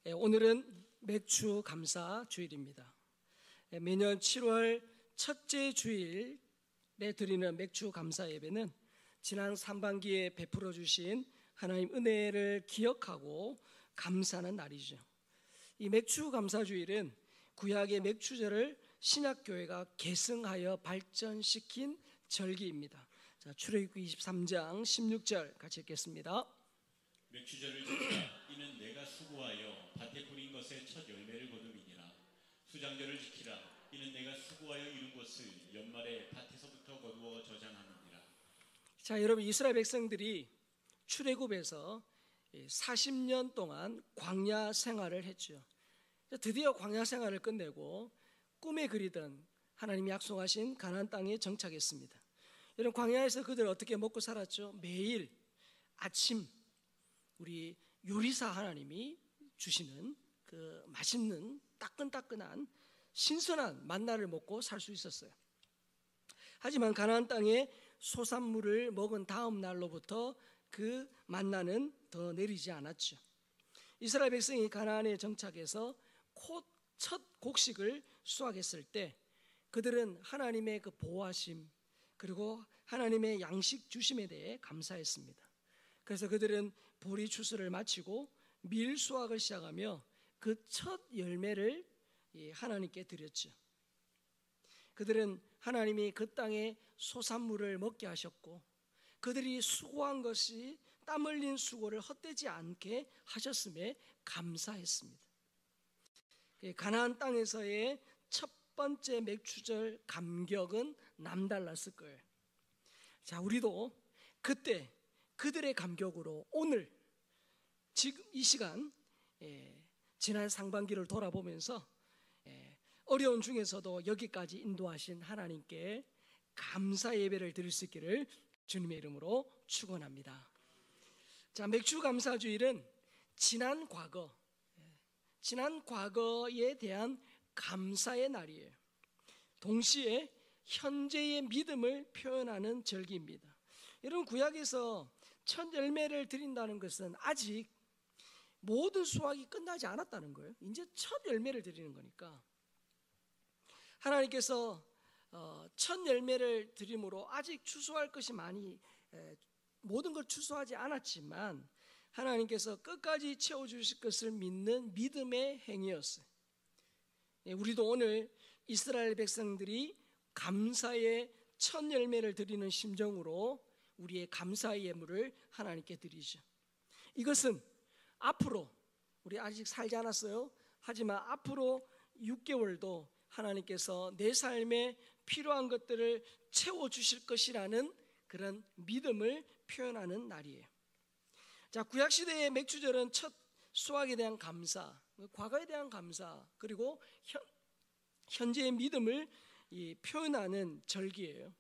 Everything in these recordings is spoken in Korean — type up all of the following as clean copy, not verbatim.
오늘은 맥주 감사 주일입니다. 매년 7월 첫째 주일에 드리는 맥주 감사 예배는 지난 상반기에 베풀어 주신 하나님 은혜를 기억하고 감사하는 날이죠. 이 맥주 감사 주일은 구약의 맥주절을 신약교회가 계승하여 발전시킨 절기입니다. 자, 출애굽기 23장 16절 같이 읽겠습니다. 맥주절을 지키라. 이는 내가 수고하여 밭에 뿌린 것의 첫 열매를 거두리니라. 수장절을 지키라. 이는 내가 수고하여 이룬 것을 연말에 밭에서부터 거두어 저장하느니라. 자, 여러분, 이스라엘 백성들이 출애굽에서 40년 동안 광야 생활을 했죠. 드디어 광야 생활을 끝내고 꿈에 그리던 하나님이 약속하신 가나안 땅에 정착했습니다. 여러분, 광야에서 그들 어떻게 먹고 살았죠? 매일 아침 우리 요리사 하나님이 주시는 그 맛있는 따끈따끈한 신선한 만나를 먹고 살 수 있었어요. 하지만 가나안 땅에 소산물을 먹은 다음 날로부터 그 만나는 더 내리지 않았죠. 이스라엘 백성이 가나안에 정착해서 첫 곡식을 수확했을 때 그들은 하나님의 그 보호하심 그리고 하나님의 양식 주심에 대해 감사했습니다. 그래서 그들은 보리 추수를 마치고 밀 수확을 시작하며 그 첫 열매를 하나님께 드렸죠. 그들은 하나님이 그 땅에 소산물을 먹게 하셨고 그들이 수고한 것이 땀 흘린 수고를 헛되지 않게 하셨음에 감사했습니다. 가나안 땅에서의 첫 번째 맥주절 감격은 남달랐을 거예요. 자, 우리도 그때 그들의 감격으로 오늘 지금 이 시간 지난 상반기를 돌아보면서 어려운 중에서도 여기까지 인도하신 하나님께 감사 예배를 드릴 수 있기를 주님의 이름으로 축원합니다. 자, 맥주 감사 주일은 지난 과거에 대한 감사의 날이에요. 동시에 현재의 믿음을 표현하는 절기입니다. 여러분, 구약에서 첫 열매를 드린다는 것은 아직 모든 수확이 끝나지 않았다는 거예요. 이제 첫 열매를 드리는 거니까 하나님께서 첫 열매를 드림으로 아직 추수할 것이 많이 모든 걸 추수하지 않았지만 하나님께서 끝까지 채워주실 것을 믿는 믿음의 행위였어요. 우리도 오늘 이스라엘 백성들이 감사의 첫 열매를 드리는 심정으로 우리의 감사의 예물을 하나님께 드리죠. 이것은 앞으로 우리 아직 살지 않았어요. 하지만 앞으로 6개월도 하나님께서 내 삶에 필요한 것들을 채워주실 것이라는 그런 믿음을 표현하는 날이에요. 자, 구약시대의 맥주절은 첫 수확에 대한 감사, 과거에 대한 감사, 그리고 현재의 믿음을 표현하는 절기예요.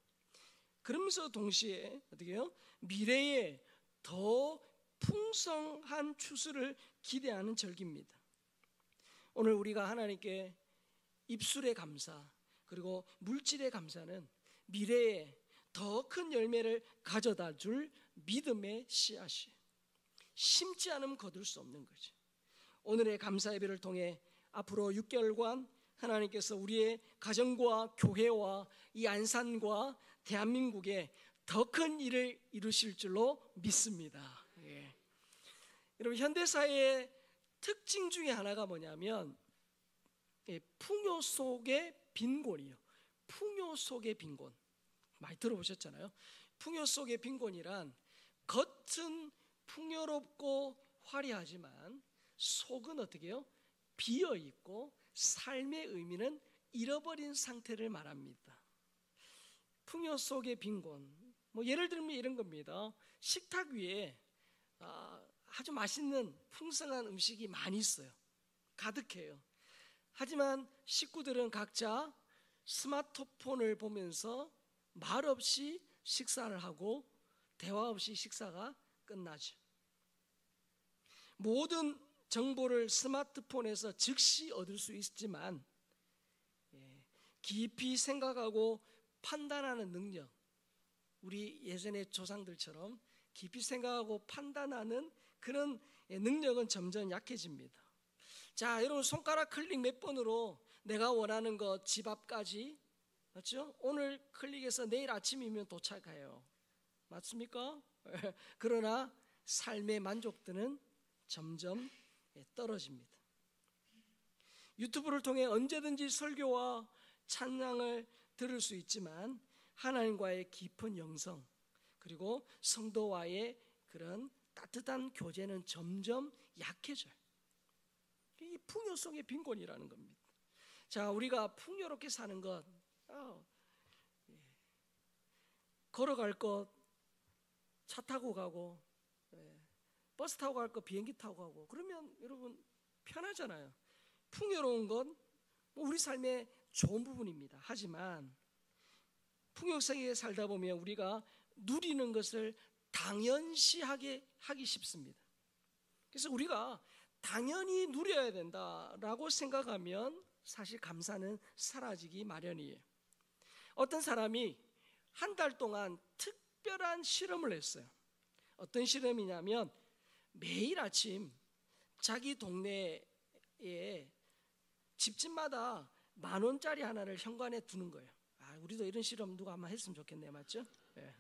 그러면서 동시에 어떻게 해요? 미래에 더 풍성한 추수를 기대하는 절기입니다. 오늘 우리가 하나님께 입술의 감사 그리고 물질의 감사는 미래에 더 큰 열매를 가져다 줄 믿음의 씨앗이에요. 심지 않으면 거둘 수 없는 거죠. 오늘의 감사 예배를 통해 앞으로 6개월간 하나님께서 우리의 가정과 교회와 이 안산과 대한민국에 더 큰 일을 이루실 줄로 믿습니다. 예. 여러분, 현대사회의 특징 중에 하나가 뭐냐면 풍요 속의 빈곤이에요. 풍요 속의 빈곤 많이 들어보셨잖아요. 풍요 속의 빈곤이란 겉은 풍요롭고 화려하지만 속은 어떻게 해요? 비어있고 삶의 의미는 잃어버린 상태를 말합니다. 풍요 속의 빈곤, 예를 들면 이런 겁니다. 식탁 위에 아주 맛있는 풍성한 음식이 많이 있어요. 가득해요. 하지만 식구들은 각자 스마트폰을 보면서 말 없이 식사를 하고 대화 없이 식사가 끝나죠. 모든 정보를 스마트폰에서 즉시 얻을 수 있지만 깊이 생각하고 판단하는 능력, 우리 예전의 조상들처럼 깊이 생각하고 판단하는 그런 능력은 점점 약해집니다. 자, 여러분 손가락 클릭 몇 번으로 내가 원하는 것 집 앞까지, 맞죠? 오늘 클릭해서 내일 아침이면 도착해요. 맞습니까? 그러나 삶의 만족도는 점점 떨어집니다. 유튜브를 통해 언제든지 설교와 찬양을 들을 수 있지만 하나님과의 깊은 영성, 그리고 성도와의 그런 따뜻한 교제는 점점 약해져요. 이 풍요 속의 빈곤이라는 겁니다. 자, 우리가 풍요롭게 사는 것, 걸어갈 것 차 타고 가고, 버스 타고 갈 것 비행기 타고 가고, 그러면 여러분 편하잖아요. 풍요로운 건 우리 삶의 좋은 부분입니다. 하지만 풍요세계에 살다 보면 우리가 누리는 것을 당연시하게 하기 쉽습니다. 그래서 우리가 당연히 누려야 된다라고 생각하면 사실 감사는 사라지기 마련이에요. 어떤 사람이 한 달 동안 특별한 실험을 했어요. 어떤 실험이냐면 매일 아침 자기 동네에 집집마다 10,000원짜리 하나를 현관에 두는 거예요. 우리도 이런 실험 누가 한번 했으면 좋겠네요. 맞죠? 네.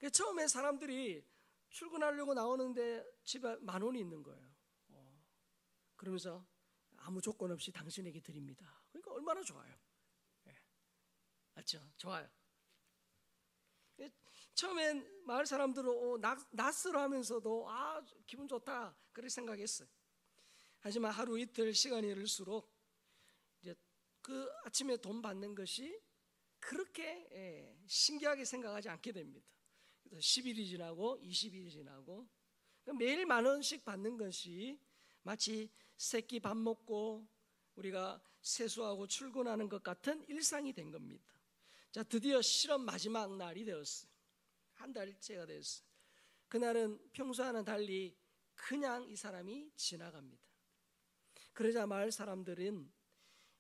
처음에 사람들이 출근하려고 나오는데 집에 10,000원이 있는 거예요. 그러면서 아무 조건 없이 당신에게 드립니다. 그러니까 얼마나 좋아요. 맞죠? 좋아요. 처음엔 마을 사람들은 낯설어하면서도 기분 좋다 그렇게 생각했어요. 하지만 하루 이틀 시간이 흐를수록 이제 그 아침에 돈 받는 것이 그렇게 신기하게 생각하지 않게 됩니다. 그래서 10일이 지나고 20일이 지나고 매일 10,000원씩 받는 것이 마치 새끼 밥 먹고 우리가 세수하고 출근하는 것 같은 일상이 된 겁니다. 자, 드디어 실험 마지막 날이 되었어요. 한 달째가 되었어요. 그날은 평소와는 달리 그냥 이 사람이 지나갑니다. 그러자 마을 사람들은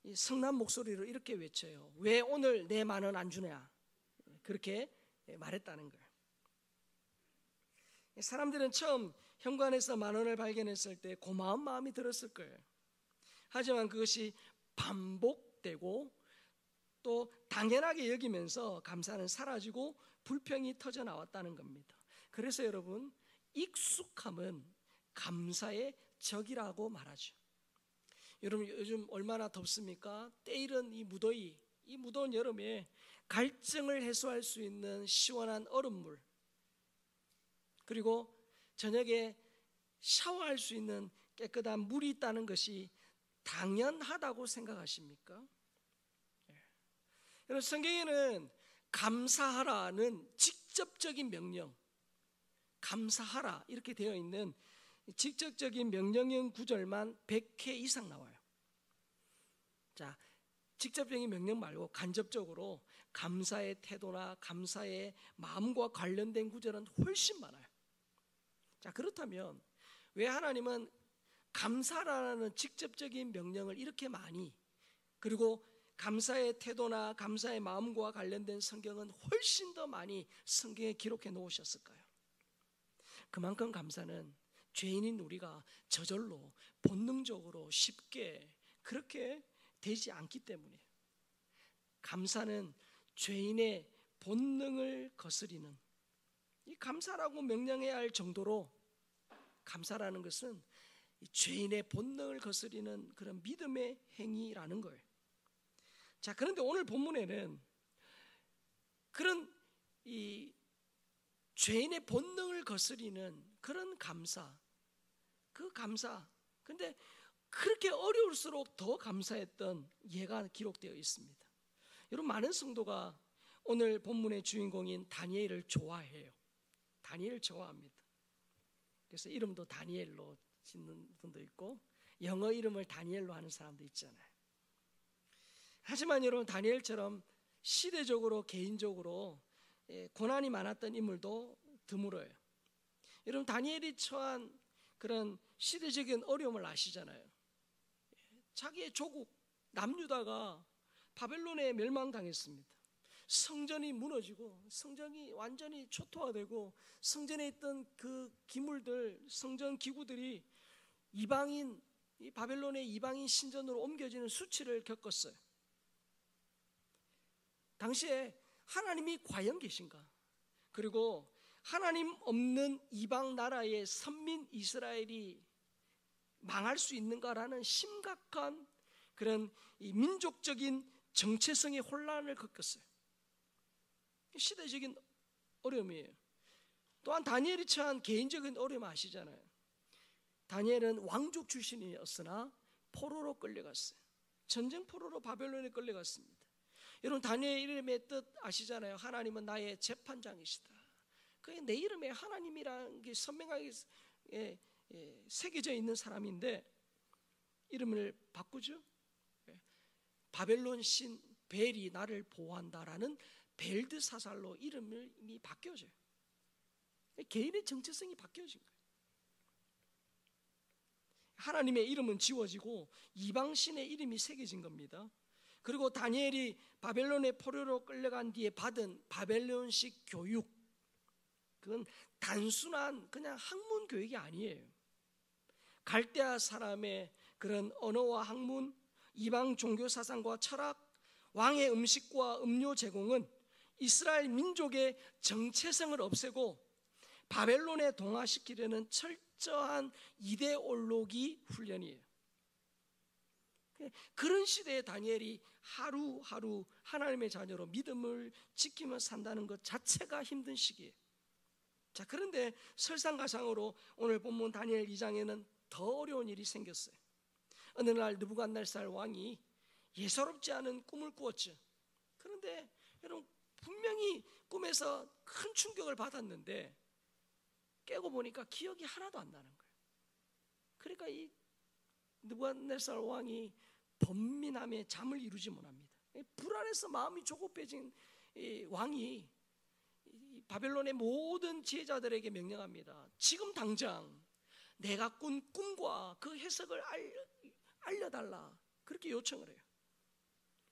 이 성난 목소리로 이렇게 외쳐요. 왜 오늘 내 10,000원 안 주냐? 그렇게 말했다는 거예요. 사람들은 처음 현관에서 10,000원을 발견했을 때 고마운 마음이 들었을 거예요. 하지만 그것이 반복되고 또 당연하게 여기면서 감사는 사라지고 불평이 터져 나왔다는 겁니다. 그래서 여러분, 익숙함은 감사의 적이라고 말하죠. 여러분, 요즘 얼마나 덥습니까? 때이른 이 무더위, 이 무더운 여름에 갈증을 해소할 수 있는 시원한 얼음물, 그리고 저녁에 샤워할 수 있는 깨끗한 물이 있다는 것이 당연하다고 생각하십니까? 여러분, 성경에는 감사하라는 직접적인 명령, 감사하라 이렇게 되어 있는 직접적인 명령형 구절만 100회 이상 나와요. 자, 직접적인 명령 말고 간접적으로 감사의 태도나 감사의 마음과 관련된 구절은 훨씬 많아요. 자, 그렇다면 왜 하나님은 감사라는 직접적인 명령을 이렇게 많이, 그리고 감사의 태도나 감사의 마음과 관련된 성경은 훨씬 더 많이 성경에 기록해 놓으셨을까요? 그만큼 감사는 죄인인 우리가 저절로 본능적으로 쉽게 그렇게 되지 않기 때문이에요. 감사는 죄인의 본능을 거스리는, 이 감사라고 명령해야 할 정도로 감사라는 것은 죄인의 본능을 거스리는 그런 믿음의 행위라는 거예요. 자, 그런데 오늘 본문에는 그런 이 죄인의 본능을 거스리는 그런 감사, 그 감사, 근데 그렇게 어려울수록 더 감사했던 예가 기록되어 있습니다. 여러분, 많은 성도가 오늘 본문의 주인공인 다니엘을 좋아해요. 다니엘을 좋아합니다. 그래서 이름도 다니엘로 짓는 분도 있고 영어 이름을 다니엘로 하는 사람도 있잖아요. 하지만 여러분, 다니엘처럼 시대적으로 개인적으로 고난이 많았던 인물도 드물어요. 여러분, 다니엘이 처한 그런 시대적인 어려움을 아시잖아요. 자기의 조국 남유다가 바벨론에 멸망당했습니다. 성전이 무너지고 성전이 완전히 초토화되고 성전에 있던 그 기물들, 성전 기구들이 이방인, 이 바벨론의 이방인 신전으로 옮겨지는 수치를 겪었어요. 당시에 하나님이 과연 계신가? 그리고 하나님 없는 이방 나라의 선민 이스라엘이 망할 수 있는가라는 심각한 그런 이 민족적인 정체성의 혼란을 겪었어요. 시대적인 어려움이에요. 또한 다니엘이 처한 개인적인 어려움 아시잖아요. 다니엘은 왕족 출신이었으나 포로로 끌려갔어요. 전쟁 포로로 바벨론에 끌려갔습니다. 여러분, 다니엘 이름의 뜻 아시잖아요. 하나님은 나의 재판장이시다. 그게 내 이름에 하나님이라는 게 선명하게 새겨져 있는 사람인데 이름을 바꾸죠. 바벨론 신 벨이 나를 보호한다라는 벨드사살로 이름을 이미 바뀌어져요. 개인의 정체성이 바뀌어진 거예요. 하나님의 이름은 지워지고 이방신의 이름이 새겨진 겁니다. 그리고 다니엘이 바벨론의 포로로 끌려간 뒤에 받은 바벨론식 교육, 그건 단순한 그냥 학문 교육이 아니에요. 갈대아 사람의 그런 언어와 학문, 이방 종교 사상과 철학, 왕의 음식과 음료 제공은 이스라엘 민족의 정체성을 없애고 바벨론에 동화시키려는 철저한 이데올로기 훈련이에요. 그런 시대에 다니엘이 하루하루 하나님의 자녀로 믿음을 지키며 산다는 것 자체가 힘든 시기예요. 자, 그런데 설상가상으로 오늘 본문 다니엘 2장에는 더 어려운 일이 생겼어요. 어느 날 느부갓네살 왕이 예사롭지 않은 꿈을 꾸었죠. 그런데 여러분, 분명히 꿈에서 큰 충격을 받았는데 깨고 보니까 기억이 하나도 안 나는 거예요. 그러니까 이 느부갓네살 왕이 번민함에 잠을 이루지 못합니다. 불안해서 마음이 조급해진 이 왕이 바벨론의 모든 지혜자들에게 명령합니다. 지금 당장 내가 꾼 꿈과 그 해석을 알려달라, 그렇게 요청을 해요.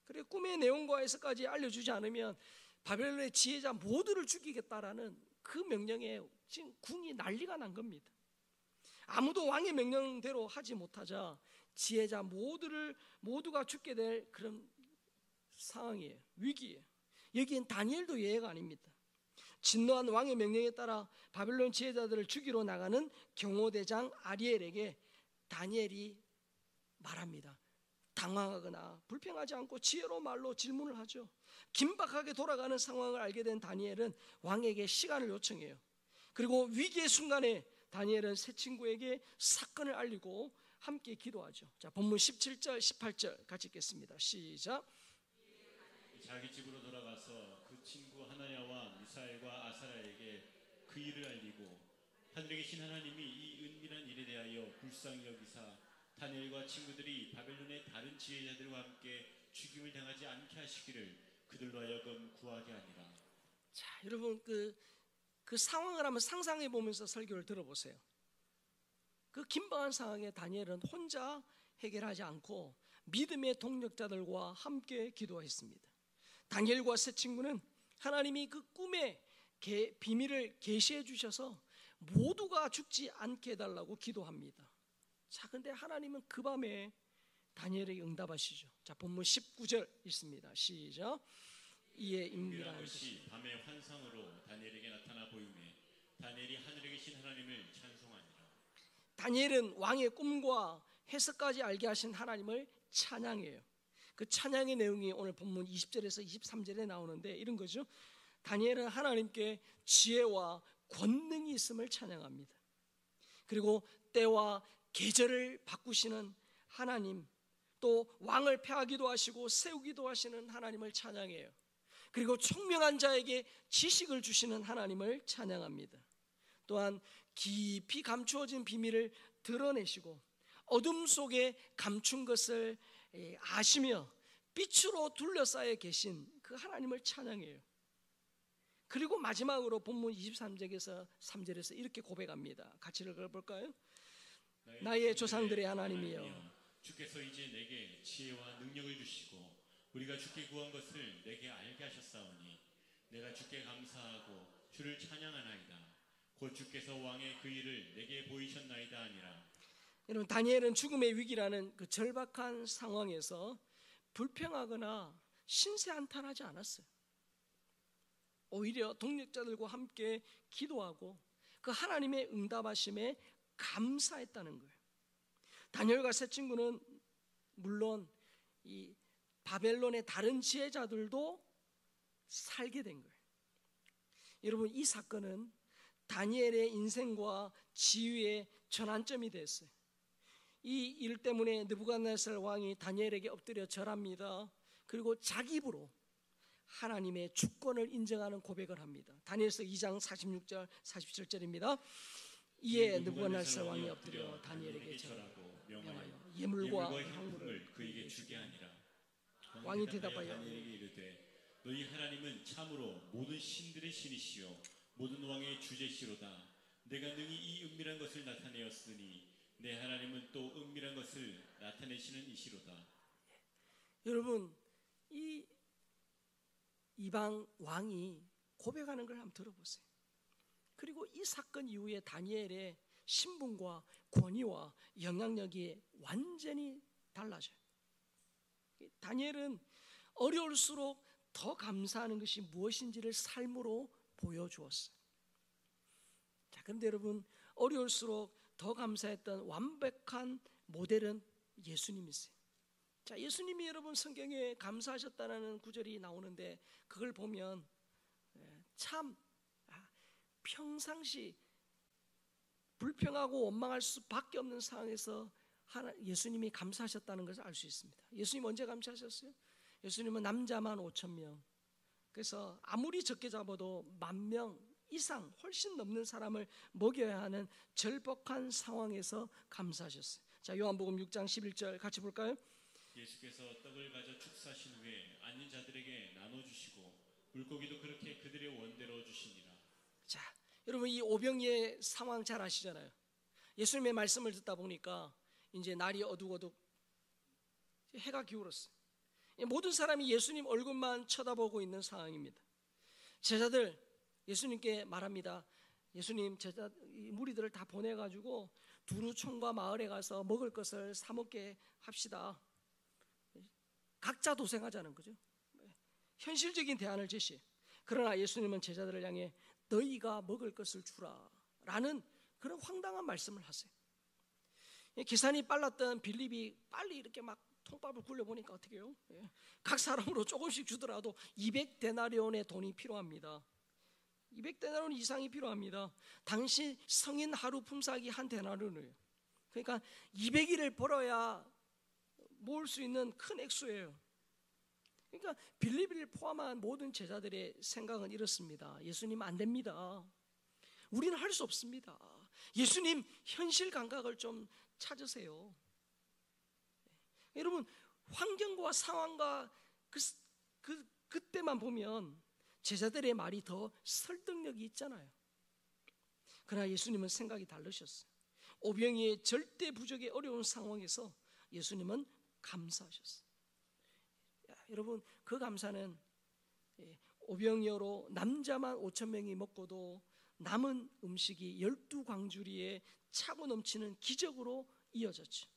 그리고 꿈의 내용과 해석까지 알려주지 않으면 바벨론의 지혜자 모두를 죽이겠다라는 그 명령에 지금 궁이 난리가 난 겁니다. 아무도 왕의 명령대로 하지 못하자 지혜자 모두가 죽게 될 그런 상황이에요. 위기예요. 여기엔 다니엘도 예외가 아닙니다. 진노한 왕의 명령에 따라 바벨론 지혜자들을 죽이러 나가는 경호대장 아리엘에게 다니엘이 말합니다. 당황하거나 불평하지 않고 지혜로 말로 질문을 하죠. 긴박하게 돌아가는 상황을 알게 된 다니엘은 왕에게 시간을 요청해요. 그리고 위기의 순간에 다니엘은 새 친구에게 사건을 알리고 함께 기도하죠. 자, 본문 17절 18절 같이 읽겠습니다. 시작. 자기 집으로 돌아가서 그 친구 하나냐와 미사엘과 아사랴에게 그 일을 알리고 하늘에 계신 하나님이 이 은밀한 일에 대하여 불쌍히 여기사 다니엘과 친구들이 바벨론의 다른 지혜자들과 함께 죽임을 당하지 않게 하시기를 그들로 하여금 구하게 하니라. 자, 여러분 그 상황을 한번 상상해 보면서 설교를 들어보세요. 그 긴박한 상황에 다니엘은 혼자 해결하지 않고 믿음의 동력자들과 함께 기도했습니다. 다니엘과 세 친구는 하나님이 그 꿈의 비밀을 계시해 주셔서 모두가 죽지 않게 해달라고 기도합니다. 자, 근데 하나님은 그 밤에 다니엘에게 응답하시죠. 자, 본문 19절 읽습니다. 시작. 이에 인밀한 것이 밤의 환상으로 다니엘에게 나타나 보이매 다니엘이 하늘에 계신 하나님을 찬송하니라. 다니엘은 왕의 꿈과 해석까지 알게 하신 하나님을 찬양해요. 그 찬양의 내용이 오늘 본문 20절에서 23절에 나오는데 이런 거죠. 다니엘은 하나님께 지혜와 권능이 있음을 찬양합니다. 그리고 때와 계절을 바꾸시는 하나님, 또 왕을 폐하기도 하시고 세우기도 하시는 하나님을 찬양해요. 그리고 총명한 자에게 지식을 주시는 하나님을 찬양합니다. 또한 깊이 감추어진 비밀을 드러내시고 어둠 속에 감춘 것을 아시며 빛으로 둘러싸여 계신 그 하나님을 찬양해요. 그리고 마지막으로 본문 23절에서 3절에서 이렇게 고백합니다. 같이 읽어볼까요? 나의 조상들의 하나님이여, 주께서 이제 내게 지혜와 능력을 주시고 우리가 주께 구한 것을 내게 알게 하셨사오니 내가 주께 감사하고 주를 찬양하나이다. 곧 주께서 왕의 그 일을 내게 보이셨나이다 아니라. 여러분, 다니엘은 죽음의 위기라는 그 절박한 상황에서 불평하거나 신세한탄하지 않았어요. 오히려 동력자들과 함께 기도하고 그 하나님의 응답하심에 감사했다는 거예요. 다니엘과 세 친구는 물론 이 바벨론의 다른 지혜자들도 살게 된 거예요. 여러분, 이 사건은 다니엘의 인생과 지위의 전환점이 됐어요. 이 일 때문에 느부갓네살 왕이 다니엘에게 엎드려 절합니다. 그리고 자기 입으로 하나님의 주권을 인정하는 고백을 합니다. 다니엘서 2장 46절 47절입니다. 이에 느부갓네살 왕이 엎드려 다니엘에게 절하고 명하여 예물과 향물을 그에게 주게 하니라. 왕이 대답하여 다니엘에게 이르되 너희 하나님은 참으로 모든 신들의 신이시요 모든 왕의 주제시로다. 내가 능히 이 은밀한 것을 나타내었으니 내 하나님은 또 은밀한 것을 나타내시는 이시로다. 여러분, 이 이방 왕이 고백하는 걸 한번 들어보세요. 그리고 이 사건 이후에 다니엘의 신분과 권위와 영향력이 완전히 달라져요. 다니엘은 어려울수록 더 감사하는 것이 무엇인지를 삶으로 보여주었어요. 자, 그런데 여러분, 어려울수록 더 감사했던 완벽한 모델은 예수님이세요. 자, 예수님이 여러분 성경에 감사하셨다는 구절이 나오는데 그걸 보면 참 평상시 불평하고 원망할 수밖에 없는 상황에서 예수님이 감사하셨다는 것을 알 수 있습니다. 예수님 언제 감사하셨어요? 예수님은 남자만 5,000명, 그래서 아무리 적게 잡아도 10,000명 이상 훨씬 넘는 사람을 먹여야 하는 절박한 상황에서 감사하셨어요. 자, 요한복음 6장 11절 같이 볼까요? 예수께서 떡을 가져 축사하신 후에 앉은 자들에게 나눠주시고 물고기도 그렇게 그들의 원대로 주시니라. 자, 여러분, 이 오병이의 상황 잘 아시잖아요. 예수님의 말씀을 듣다 보니까 이제 날이 어둑어둑 해가 기울었어요. 모든 사람이 예수님 얼굴만 쳐다보고 있는 상황입니다. 제자들 예수님께 말합니다. 예수님, 제자 무리들을 다 보내가지고 두루촌과 마을에 가서 먹을 것을 사 먹게 합시다. 각자 도생하자는 거죠. 현실적인 대안을 제시. 그러나 예수님은 제자들을 향해 너희가 먹을 것을 주라 라는 그런 황당한 말씀을 하세요. 계산이 빨랐던 빌립이 빨리 이렇게 막 통밥을 굴려보니까 어떻게 해요? 각 사람으로 조금씩 주더라도 200데나리온의 돈이 필요합니다. 200데나리온 이상이 필요합니다. 당시 성인 하루 품삯이 한 데나리온이에요. 그러니까 200일을 벌어야 모을 수 있는 큰 액수예요. 그러니까 빌립을 포함한 모든 제자들의 생각은 이렇습니다. 예수님 안 됩니다. 우리는 할 수 없습니다. 예수님 현실 감각을 좀 찾으세요. 여러분, 환경과 상황과 그때만 보면 제자들의 말이 더 설득력이 있잖아요. 그러나 예수님은 생각이 다르셨어요. 오병이의 절대 부족의 어려운 상황에서 예수님은 감사하셨어요. 여러분, 그 감사는 오병이어로 남자만 5,000명이 먹고도 남은 음식이 12광주리에 차고 넘치는 기적으로 이어졌죠.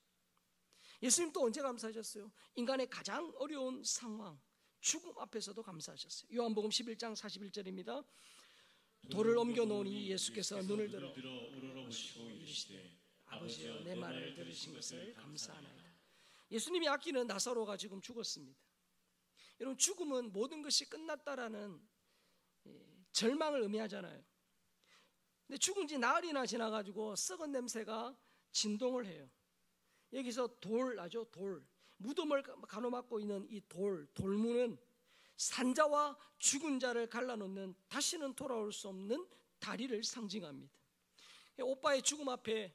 예수님 또 언제 감사하셨어요? 인간의 가장 어려운 상황, 죽음 앞에서도 감사하셨어요. 요한복음 11장 41절입니다. 돌을 옮겨 놓으니 예수께서 눈을 들어 우러러보시고 이르시되 아버지여, 내 말을 들으신 것을 감사하나이다. 예수님이 아끼는 나사로가 지금 죽었습니다. 여러분, 죽음은 모든 것이 끝났다라는 절망을 의미하잖아요. 근데 죽은 지 나흘이나 지나가지고 썩은 냄새가 진동을 해요. 여기서 돌, 무덤을 가로막고 있는 이 돌문은 산자와 죽은 자를 갈라놓는 다시는 돌아올 수 없는 다리를 상징합니다. 오빠의 죽음 앞에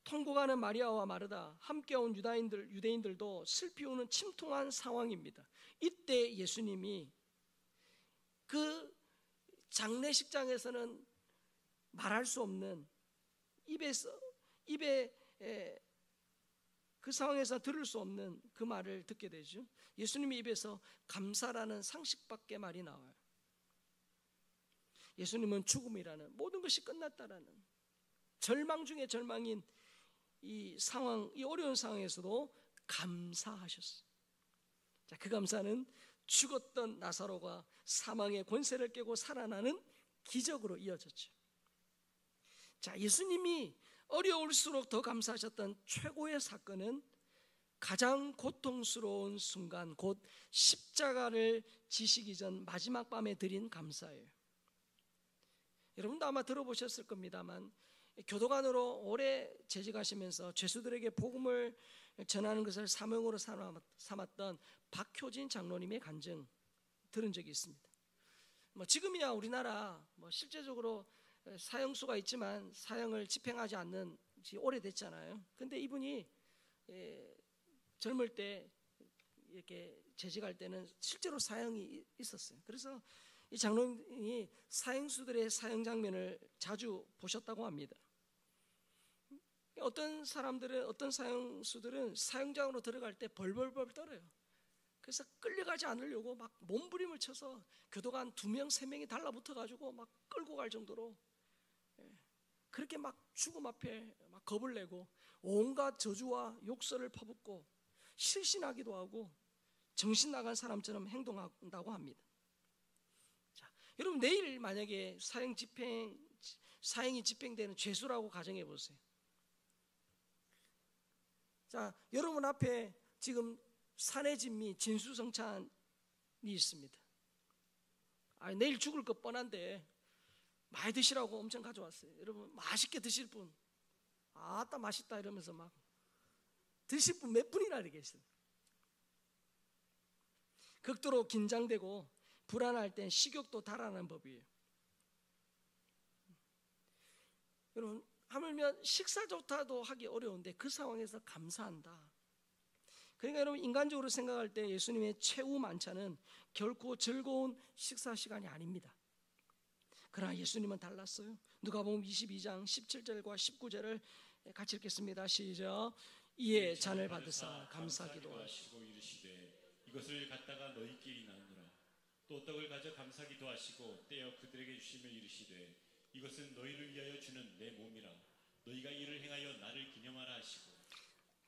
통곡하는 마리아와 마르다, 함께 온 유대인들도 슬피 우는 침통한 상황입니다. 이때 예수님이 그 장례식장에서는 말할 수 없는 입에 그 상황에서 들을 수 없는 그 말을 듣게 되죠. 예수님의 입에서 감사라는 상식밖에 말이 나와요. 예수님은 죽음이라는, 모든 것이 끝났다라는 절망 중에 절망인 이 상황, 이 어려운 상황에서도 감사하셨어요. 자, 그 감사는 죽었던 나사로가 사망의 권세를 깨고 살아나는 기적으로 이어졌죠. 자, 예수님이 어려울수록 더 감사하셨던 최고의 사건은 가장 고통스러운 순간, 곧 십자가를 지시기 전 마지막 밤에 드린 감사예요. 여러분도 아마 들어보셨을 겁니다만, 교도관으로 오래 재직하시면서 죄수들에게 복음을 전하는 것을 사명으로 삼았던 박효진 장로님의 간증 들은 적이 있습니다. 지금이야 우리나라 실제적으로 사형수가 있지만 사형을 집행하지 않는 지 오래됐잖아요. 근데 이분이 젊을 때 이렇게 재직할 때는 실제로 사형이 있었어요. 그래서 이 장로님이 사형수들의 사형 장면을 자주 보셨다고 합니다. 어떤 사람들은, 어떤 사형수들은 사형장으로 들어갈 때 벌벌벌 떨어요. 그래서 끌려가지 않으려고 막 몸부림을 쳐서 교도관 2명, 3명이 달라붙어가지고 막 끌고 갈 정도로, 그렇게 막 죽음 앞에 막 겁을 내고 온갖 저주와 욕설을 퍼붓고 실신하기도 하고 정신 나간 사람처럼 행동한다고 합니다. 자, 여러분 내일 만약에 사형이 집행되는 죄수라고 가정해 보세요. 자, 여러분 앞에 지금 산의 진미, 진수성찬이 있습니다. 내일 죽을 것 뻔한데 많이 드시라고 엄청 가져왔어요. 여러분 맛있게 드실 분, 아따 맛있다 이러면서 막 드실 분 몇 분이나 계세요. 극도로 긴장되고 불안할 땐 식욕도 달아나는 법이에요. 여러분 하물며 식사조차도 하기 어려운데 그 상황에서 감사한다. 그러니까 여러분 인간적으로 생각할 때 예수님의 최후 만찬은 결코 즐거운 식사 시간이 아닙니다. 그러나 예수님은 달랐어요. 누가복음 22장 17절과 19절을 같이 읽겠습니다. 시작. 이에 잔을 받으사 감사기도 하시고 이르시되 이것을 갖다가 너희끼리 나누라. 또 떡을 가져 감사기도 하시고 떼어 그들에게 주시며 이르시되 이것은 너희를 위하여 주는 내 몸이라. 너희가 이를 행하여 나를 기념하라 하시고.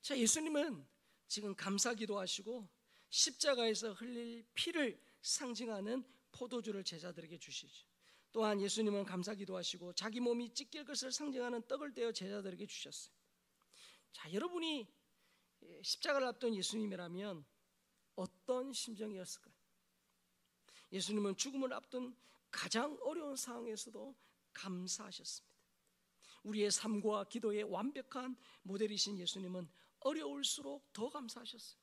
자, 예수님은 지금 감사기도 하시고 십자가에서 흘릴 피를 상징하는 포도주를 제자들에게 주시죠. 또한 예수님은 감사기도 하시고 자기 몸이 찢길 것을 상징하는 떡을 떼어 제자들에게 주셨어요. 자, 여러분이 십자가를 앞둔 예수님이라면 어떤 심정이었을까요? 예수님은 죽음을 앞둔 가장 어려운 상황에서도 감사하셨습니다. 우리의 삶과 기도의 완벽한 모델이신 예수님은 어려울수록 더 감사하셨어요.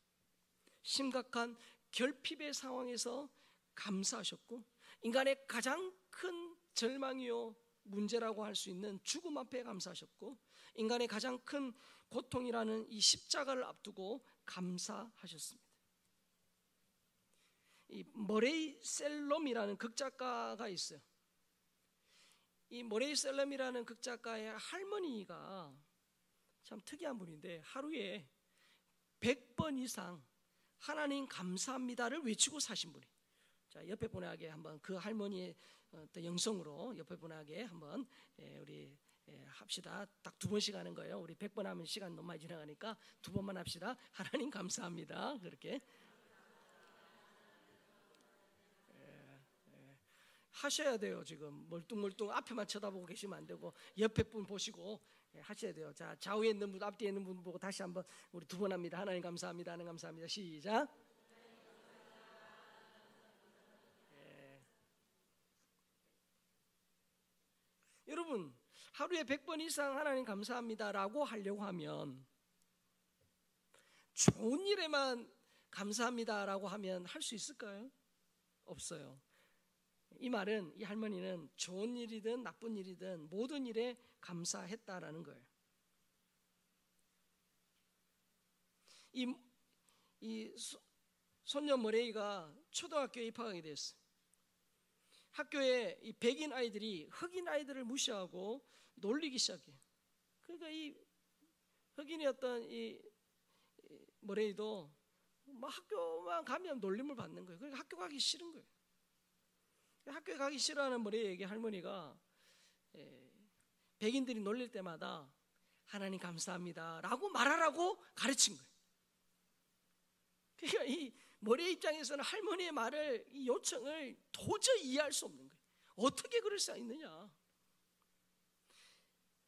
심각한 결핍의 상황에서 감사하셨고, 인간의 가장 큰 절망이요 문제라고 할 수 있는 죽음 앞에 감사하셨고, 인간의 가장 큰 고통이라는 이 십자가를 앞두고 감사하셨습니다. 이 머레이 셀롬이라는 극작가가 있어요. 이 머레이 셀롬이라는 극작가의 할머니가 참 특이한 분인데 하루에 100번 이상 하나님 감사합니다를 외치고 사신 분이. 자, 옆에 분에게 한번 그 할머니의 영성으로 옆에 분에게 한번 우리 합시다. 딱 2번씩 하는 거예요. 우리 100번 하면 시간 너무 많이 지나가니까 2번만 합시다. 하나님 감사합니다. 그렇게 하셔야 돼요. 지금 멀뚱멀뚱 앞에만 쳐다보고 계시면 안 되고 옆에 분 보시고 하셔야 돼요. 자, 좌우에 있는 분, 앞뒤에 있는 분 보고 다시 한번 우리 2번 합니다. 하나님 감사합니다. 하나님 감사합니다. 시작. 여러분 하루에 100번 이상 하나님 감사합니다라고 하려고 하면, 좋은 일에만 감사합니다라고 하면 할 수 있을까요? 없어요. 이 말은, 이 할머니는 좋은 일이든 나쁜 일이든 모든 일에 감사했다라는 거예요. 이 손녀 머레이가 초등학교에 입학하게 됐어요. 학교에 이 백인 아이들이 흑인 아이들을 무시하고 놀리기 시작해요. 그러니까 이 흑인이었던 이 머레이도 뭐 학교만 가면 놀림을 받는 거예요. 그러니까 학교 가기 싫은 거예요. 학교에 가기 싫어하는 머레이에게 할머니가 백인들이 놀릴 때마다 하나님 감사합니다 라고 말하라고 가르친 거예요. 그러니까 이 머레이 입장에서는 할머니의 말을, 이 요청을 도저히 이해할 수 없는 거예요. 어떻게 그럴 수가 있느냐.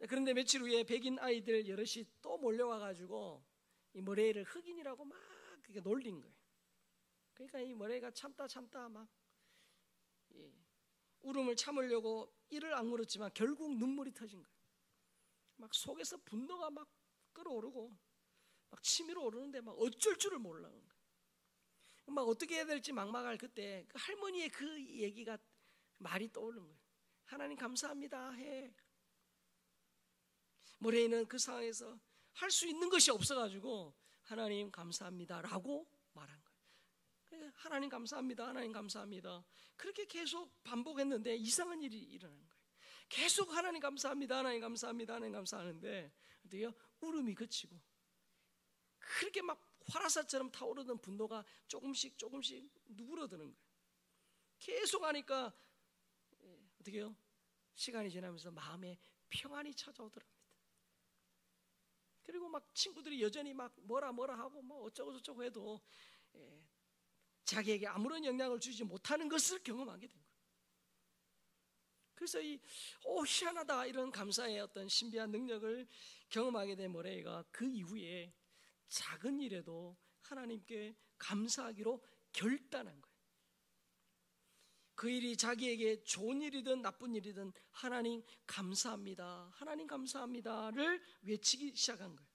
그런데 며칠 후에 백인 아이들 여럿이 또 몰려와가지고 이 머레이를 흑인이라고 막 그렇게 놀린 거예요. 그러니까 이 머레이가 참다 막 울음을 참으려고 이를 악물었지만 결국 눈물이 터진 거예요. 막 속에서 분노가 막 끓어오르고 막 치밀어 오르는데 막 어쩔 줄을 모르는 거예요. 막 어떻게 해야 될지 막막할 그때 그 할머니의 그 얘기가 말이 떠오르는 거예요. 하나님 감사합니다 해. 모레이는 그 상황에서 할 수 있는 것이 없어가지고 하나님 감사합니다 라고 말한 거예요. 하나님 감사합니다, 하나님 감사합니다. 그렇게 계속 반복했는데 이상한 일이 일어나는 거예요. 계속 하나님 감사합니다, 하나님 감사합니다, 하나님 감사하는데 어때요? 울음이 그치고 그렇게 막 화라산처럼 타오르던 분노가 조금씩 누그러드는 거예요. 계속 하니까 어떻게 해요? 시간이 지나면서 마음에 평안이 찾아오더랍니다. 그리고 막 친구들이 여전히 막 뭐라 하고 뭐 어쩌고 저쩌고 해도 자기에게 아무런 영향을 주지 못하는 것을 경험하게 된 거예요. 그래서 희한하다 이런 감사의 어떤 신비한 능력을 경험하게 된 모레이가 그 이후에 작은 일에도 하나님께 감사하기로 결단한 거예요. 그 일이 자기에게 좋은 일이든 나쁜 일이든 하나님 감사합니다, 하나님 감사합니다를 외치기 시작한 거예요.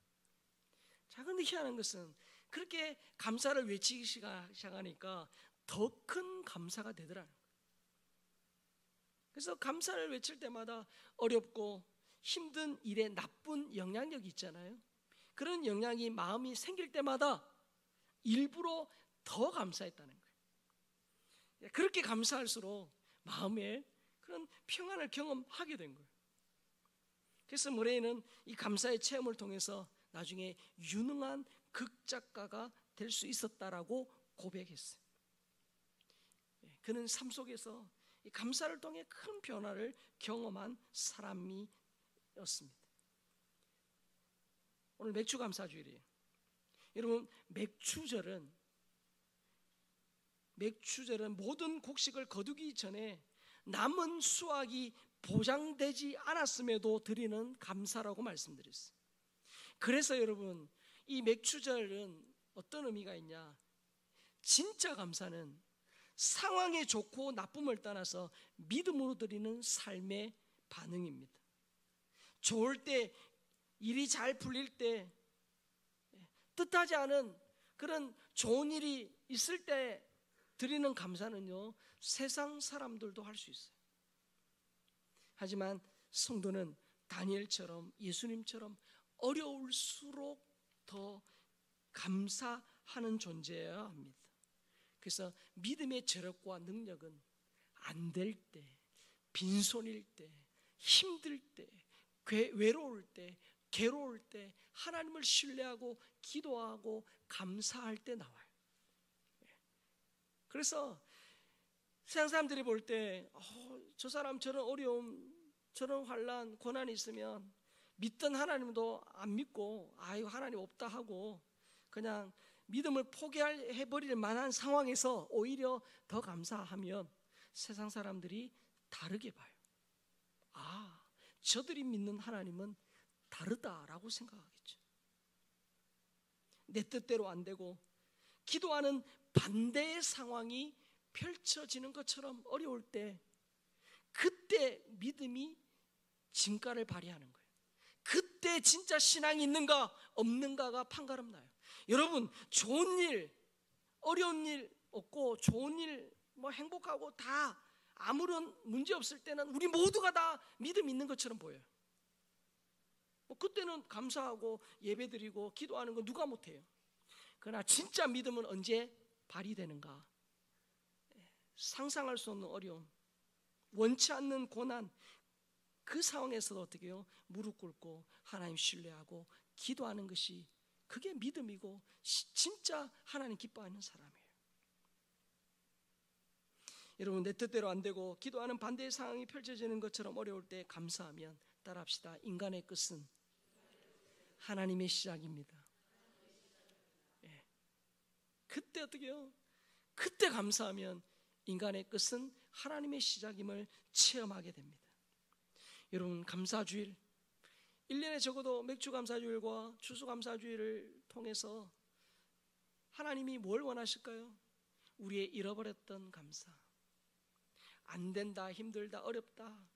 자, 근데 희한한 것은 그렇게 감사를 외치기 시작하니까 더 큰 감사가 되더라는 거예요. 그래서 감사를 외칠 때마다 어렵고 힘든 일에 나쁜 영향력이 있잖아요. 그런 영향이 마음이 생길 때마다 일부러 더 감사했다는 거예요. 그렇게 감사할수록 마음에 그런 평안을 경험하게 된 거예요. 그래서 모레이는 이 감사의 체험을 통해서 나중에 유능한 극작가가 될 수 있었다라고 고백했어요. 그는 삶 속에서 이 감사를 통해 큰 변화를 경험한 사람이었습니다. 오늘 맥주 감사주일이에요. 여러분, 맥주절은 모든 곡식을 거두기 전에 남은 수확이 보장되지 않았음에도 드리는 감사라고 말씀드렸어요. 그래서 여러분, 이 맥주절은 어떤 의미가 있냐? 진짜 감사는 상황이 좋고 나쁨을 떠나서 믿음으로 드리는 삶의 반응입니다. 좋을 때, 일이 잘 풀릴 때, 뜻하지 않은 그런 좋은 일이 있을 때 드리는 감사는요, 세상 사람들도 할 수 있어요. 하지만 성도는 다니엘처럼 예수님처럼 어려울수록 더 감사하는 존재여야 합니다. 그래서 믿음의 저력과 능력은 안 될 때, 빈손일 때, 힘들 때, 외로울 때, 괴로울 때 하나님을 신뢰하고 기도하고 감사할 때 나와요. 그래서 세상 사람들이 볼 때 저 사람 저런 어려움, 저런 환난, 고난이 있으면 믿던 하나님도 안 믿고 아유 하나님 없다 하고 그냥 믿음을 포기해버릴 만한 상황에서 오히려 더 감사하면 세상 사람들이 다르게 봐요. 아, 저들이 믿는 하나님은 다르다라고 생각하겠죠. 내 뜻대로 안 되고 기도하는 반대의 상황이 펼쳐지는 것처럼 어려울 때 그때 믿음이 진가를 발휘하는 거예요. 그때 진짜 신앙이 있는가 없는가가 판가름 나요. 여러분, 좋은 일, 어려운 일 없고 좋은 일, 행복하고 다 아무런 문제 없을 때는 우리 모두가 다 믿음 있는 것처럼 보여요. 그때는 감사하고 예배드리고 기도하는 거 누가 못해요. 그러나 진짜 믿음은 언제 발휘되는가? 상상할 수 없는 어려움, 원치 않는 고난, 그 상황에서도 어떻게 해요? 무릎 꿇고 하나님 신뢰하고 기도하는 것이 그게 믿음이고 진짜 하나님 기뻐하는 사람이에요. 여러분, 내 뜻대로 안 되고 기도하는 반대의 상황이 펼쳐지는 것처럼 어려울 때 감사하면, 따라합시다. 인간의 끝은 하나님의 시작입니다. 예. 그때 어떻게 해요? 그때 감사하면 인간의 끝은 하나님의 시작임을 체험하게 됩니다. 여러분, 감사주일, 1년에 적어도 맥주 감사주일과 추수 감사주일을 통해서 하나님이 뭘 원하실까요? 우리의 잃어버렸던 감사, 안 된다, 힘들다, 어렵다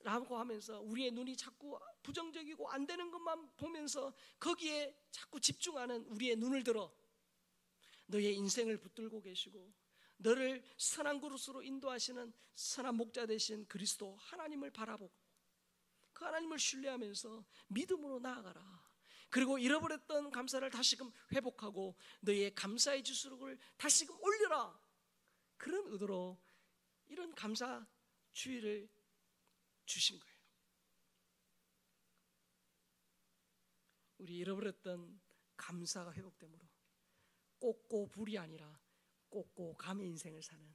라고 하면서 우리의 눈이 자꾸 부정적이고 안 되는 것만 보면서 거기에 자꾸 집중하는 우리의 눈을 들어 너의 인생을 붙들고 계시고 너를 선한 그릇으로 인도하시는 선한 목자 되신 그리스도 하나님을 바라보고 그 하나님을 신뢰하면서 믿음으로 나아가라. 그리고 잃어버렸던 감사를 다시금 회복하고 너의 감사의 지수를 다시금 올려라. 그런 의도로 이런 감사 주의를 주신 거예요. 우리 잃어버렸던 감사가 회복되므로 꽂고 불이 아니라 꽂고 감의 인생을 사는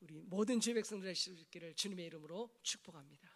우리 모든 주의 백성들의 수 있기를 주님의 이름으로 축복합니다.